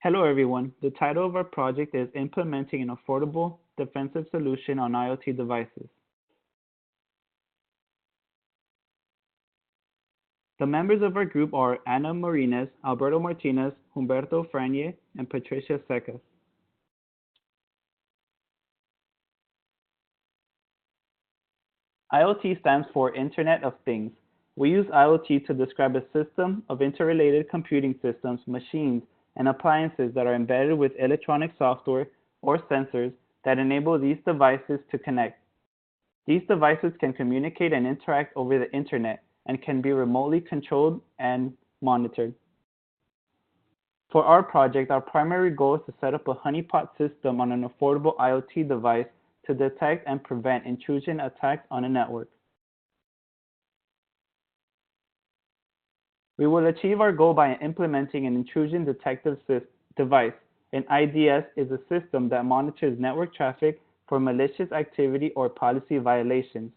Hello everyone, the title of our project is Implementing an Affordable Defensive Solution on IoT Devices. The members of our group are Ana Marines, Alberto Martinez, Humberto Franier, and Patricia Secas. IoT stands for Internet of Things. We use IoT to describe a system of interrelated computing systems, machines, and appliances that are embedded with electronic software or sensors that enable these devices to connect. These devices can communicate and interact over the internet and can be remotely controlled and monitored. For our project, our primary goal is to set up a honeypot system on an affordable IoT device to detect and prevent intrusion attacks on a network. We will achieve our goal by implementing an intrusion detective device. An IDS is a system that monitors network traffic for malicious activity or policy violations.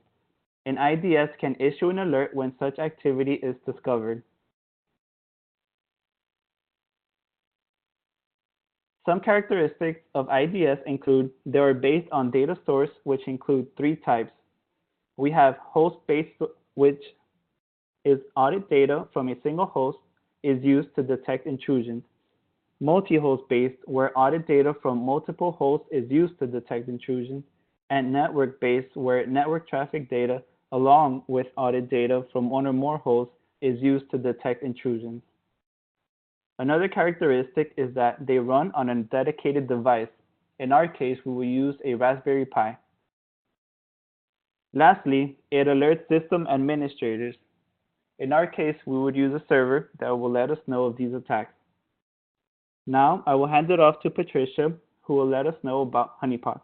An IDS can issue an alert when such activity is discovered. Some characteristics of IDS include they are based on data source, which include three types. We have host-based, which is audit data from a single host is used to detect intrusions. Multi-host based, where audit data from multiple hosts is used to detect intrusions. And network-based, where network traffic data along with audit data from one or more hosts is used to detect intrusions. Another characteristic is that they run on a dedicated device. In our case, we will use a Raspberry Pi. Lastly, it alerts system administrators. In our case, we would use a server that will let us know of these attacks. Now, I will hand it off to Patricia, who will let us know about honeypots.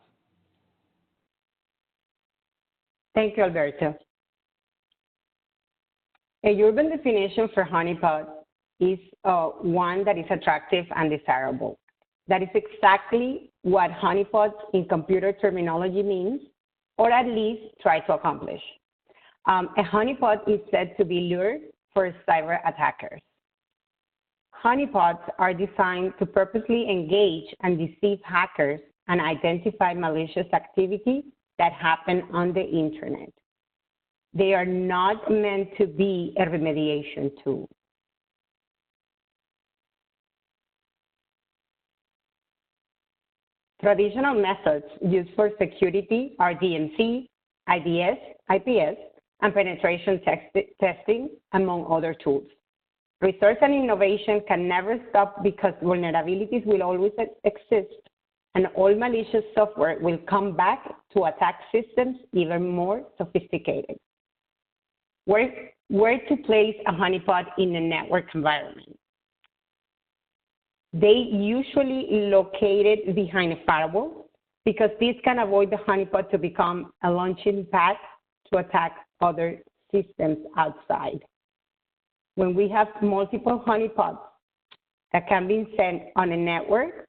Thank you, Alberto. A urban definition for honeypot is one that is attractive and desirable. That is exactly what honeypots in computer terminology means, or at least try to accomplish. A honeypot is said to be lured for cyber attackers. Honeypots are designed to purposely engage and deceive hackers and identify malicious activity that happen on the internet. They are not meant to be a remediation tool. Traditional methods used for security are DMC, IDS, IPS, and penetration testing, among other tools. Research and innovation can never stop because vulnerabilities will always exist, and all malicious software will come back to attack systems even more sophisticated. Where to place a honeypot in a network environment? They usually located behind a firewall because this can avoid the honeypot to become a launching pad to attack other systems outside. When we have multiple honeypots that can be sent on a network,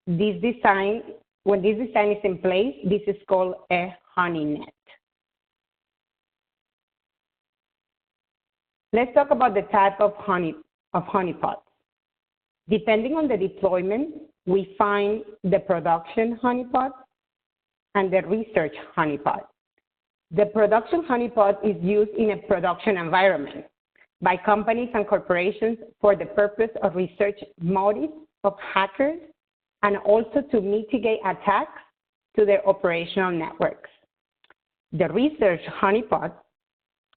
when this design is in place, this is called a honeynet. Let's talk about the type of honeypots. Depending on the deployment, we find the production honeypot and the research honeypot. The production honeypot is used in a production environment by companies and corporations for the purpose of research motives of hackers and also to mitigate attacks to their operational networks. The research honeypot,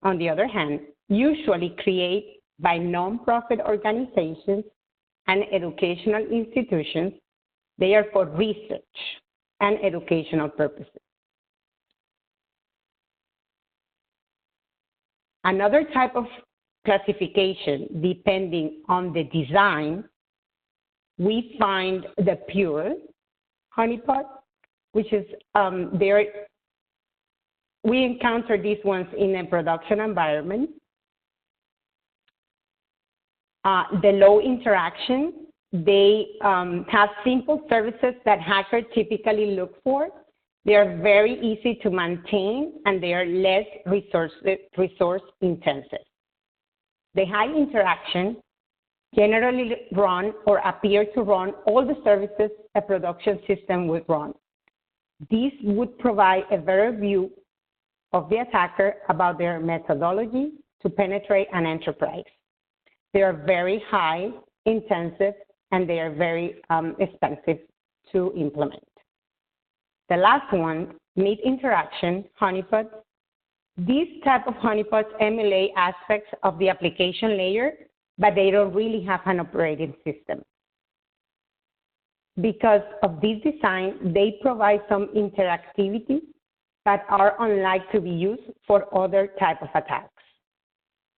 on the other hand, usually created by nonprofit organizations and educational institutions. They are for research and educational purposes. Another type of classification, depending on the design, we find the pure honeypot, which is we encounter these ones in a production environment. The low interaction, they have simple services that hackers typically look for. They are very easy to maintain and they are less resource intensive. The high interaction generally run or appear to run all the services a production system would run. This would provide a better view of the attacker about their methodology to penetrate an enterprise. They are very high, intensive, and they are very expensive to implement. The last one, meet interaction honeypots. These type of honeypots emulate aspects of the application layer, but they don't really have an operating system. Because of this design, they provide some interactivity that are unlikely to be used for other type of attacks.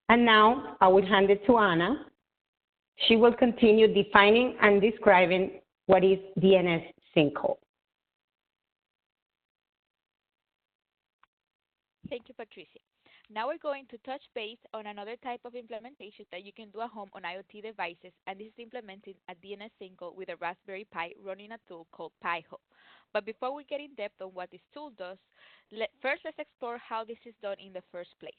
And now I will hand it to Anna. She will continue defining and describing what is DNS sinkhole. Thank you, Patricia. Now we're going to touch base on another type of implementation that you can do at home on IoT devices, and this is implementing a DNS sinkhole with a Raspberry Pi running a tool called Pi-hole. But before we get in depth on what this tool does, first let's explore how this is done in the first place.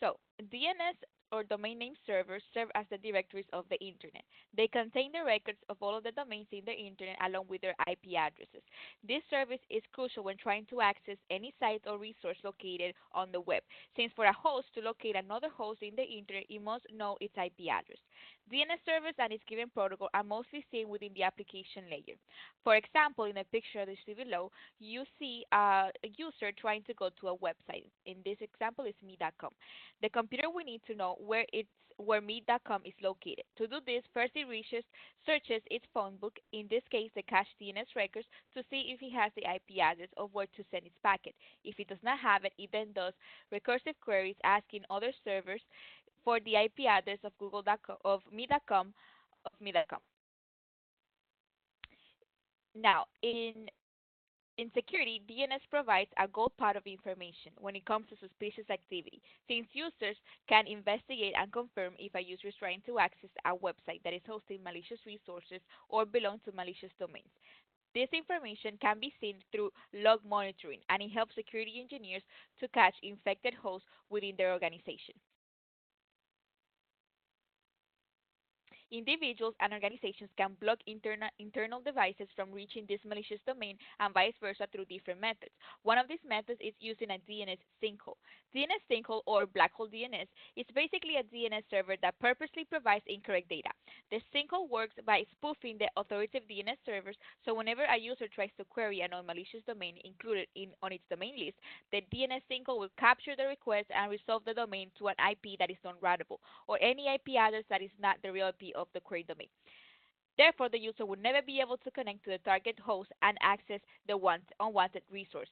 So, DNS or domain name servers serve as the directories of the internet. They contain the records of all of the domains in the internet along with their IP addresses. This service is crucial when trying to access any site or resource located on the web, since for a host to locate another host in the internet, it must know its IP address. DNS servers and its given protocol are mostly seen within the application layer. For example, in the picture you see below, you see a user trying to go to a website. In this example, it's me.com. The computer will need to know where me.com is located. To do this, first it searches its phone book, in this case the cached DNS records, to see if it has the IP address of where to send its packet. If it does not have it, it then does recursive queries asking other servers for the IP address of google.com, of me.com. Now, in security, DNS provides a gold part of information when it comes to suspicious activity, since users can investigate and confirm if a user is trying to access a website that is hosting malicious resources or belongs to malicious domains. This information can be seen through log monitoring, and it helps security engineers to catch infected hosts within their organization. Individuals and organizations can block internal devices from reaching this malicious domain and vice versa through different methods. One of these methods is using a DNS sinkhole. DNS sinkhole, or black hole DNS, is basically a DNS server that purposely provides incorrect data. The sinkhole works by spoofing the authoritative DNS servers, so whenever a user tries to query a non-malicious domain included on its domain list, the DNS sinkhole will capture the request and resolve the domain to an IP that is non-routable, or any IP address that is not the real IP of the query domain. Therefore, the user would never be able to connect to the target host and access the unwanted resource.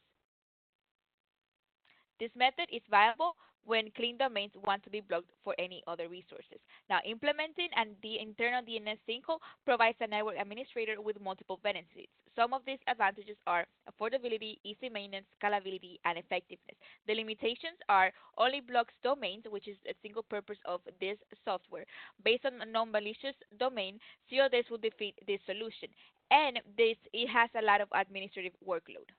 This method is viable when clean domains want to be blocked for any other resources. Now, implementing the internal DNS sinkhole provides a network administrator with multiple benefits. Some of these advantages are affordability, easy maintenance, scalability, and effectiveness. The limitations are only blocks domains, which is a single purpose of this software. Based on a non-malicious domain, zero days will defeat this solution. And it has a lot of administrative workload.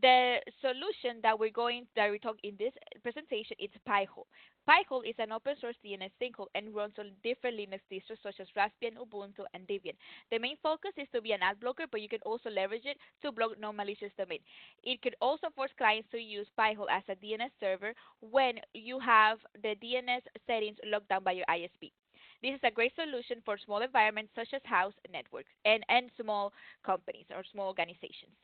The solution that we talk in this presentation is Pi-hole. Pi-hole is an open source DNS sinkhole and runs on different Linux distros such as Raspbian, Ubuntu, and Debian. The main focus is to be an ad blocker, but you can also leverage it to block non-malicious domain. It could also force clients to use Pi-hole as a DNS server when you have the DNS settings locked down by your ISP. This is a great solution for small environments such as house networks and small companies or small organizations.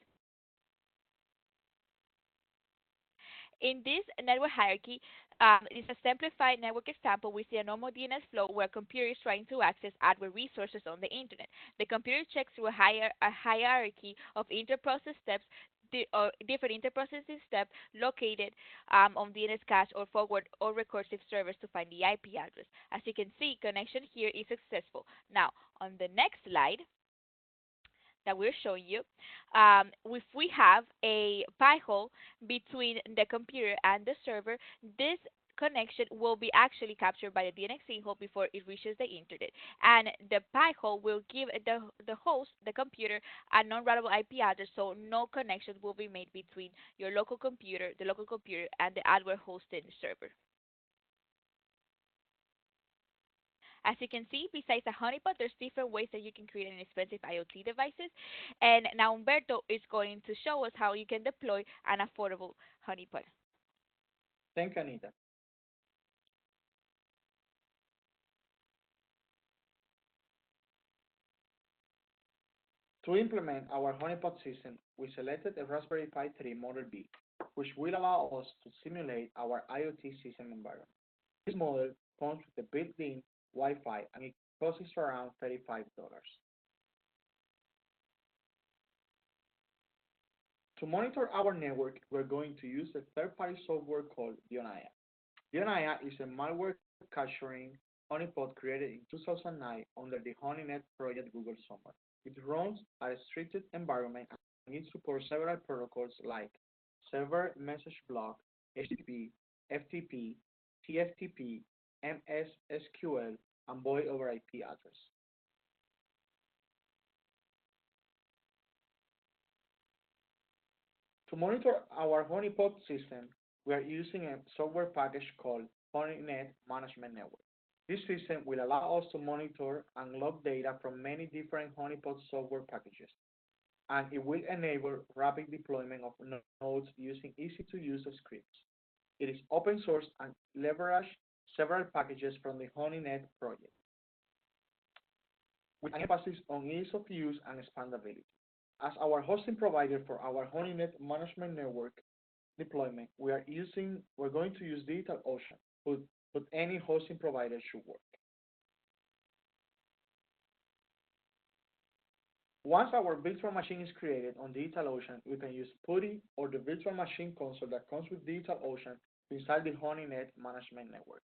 In this network hierarchy, it's a simplified network example. We see a normal DNS flow where a computer is trying to access adware resources on the internet. The computer checks through a hierarchy of interprocess steps, different interprocessing steps located on DNS cache or forward or recursive servers to find the IP address. As you can see, connection here is successful. Now, on the next slide that we're showing you, if we have a Pi-hole between the computer and the server, this connection will be actually captured by the DNS sinkhole before it reaches the internet. And the pi hole will give the host, the computer, a non-routable IP address, so no connection will be made between your local computer, the local computer, and the adware hosted server. As you can see, besides a honeypot, there's different ways that you can create inexpensive IoT devices. And now Humberto is going to show us how you can deploy an affordable honeypot. Thank you, Anita. To implement our honeypot system, we selected a Raspberry Pi 3 Model B, which will allow us to simulate our IoT system environment. This model comes with a built-in Wi-Fi and it costs around $35. To monitor our network, we're going to use a third-party software called Dionaea. Dionaea is a malware capturing honeypot created in 2009 under the honeynet project Google Summer. It runs a restricted environment and it supports several protocols like server message block, HTTP, FTP, TFTP, MS-SQL, and voice over IP address. To monitor our honeypot system, we are using a software package called honeynet management network. This system will allow us to monitor and log data from many different honeypot software packages, and it will enable rapid deployment of nodes using easy-to-use scripts. It is open source and leverages several packages from the honeynet project, with an emphasis on ease of use and expandability. As our hosting provider for our honeynet management network deployment, we're going to use DigitalOcean, but any hosting provider should work. Once our virtual machine is created on DigitalOcean, we can use PuTTY or the virtual machine console that comes with DigitalOcean to install the honeynet management network.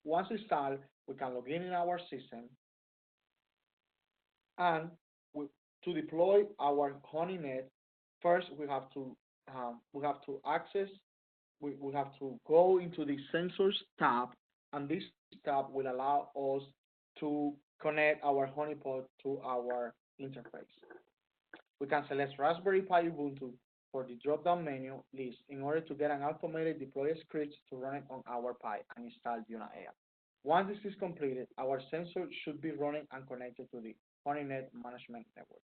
Once installed, we can log in our system, and to deploy our honeynet, first we have to go into the sensors tab, and this tab will allow us to connect our honeypot to our interface. We can select Raspberry Pi Ubuntu for the drop-down menu list in order to get an automated deploy script to run it on our Pi and install Dionaea. Once this is completed, our sensor should be running and connected to the honeynet management network.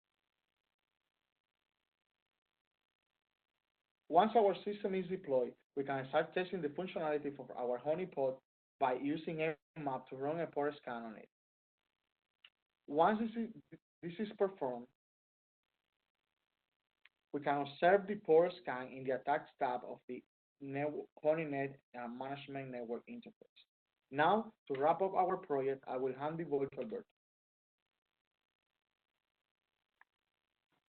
Once our system is deployed, we can start testing the functionality of our honeypot by using Nmap to run a port scan on it. Once this is performed, we can observe the port scan in the attacks tab of the honeynet management network interface. Now, to wrap up our project, I will hand the voice to Alberto.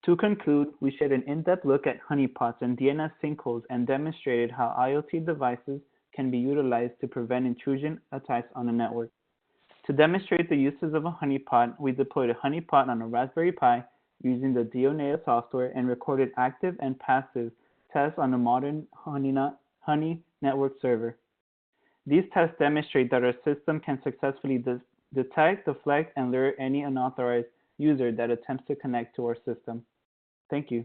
To conclude, we shared an in-depth look at honeypots and DNS sinkholes and demonstrated how IoT devices can be utilized to prevent intrusion attacks on a network. To demonstrate the uses of a honeypot, we deployed a honeypot on a Raspberry Pi using the Dionaea software and recorded active and passive tests on a modern honey network server. These tests demonstrate that our system can successfully detect, deflect, and lure any unauthorized user that attempts to connect to our system. Thank you.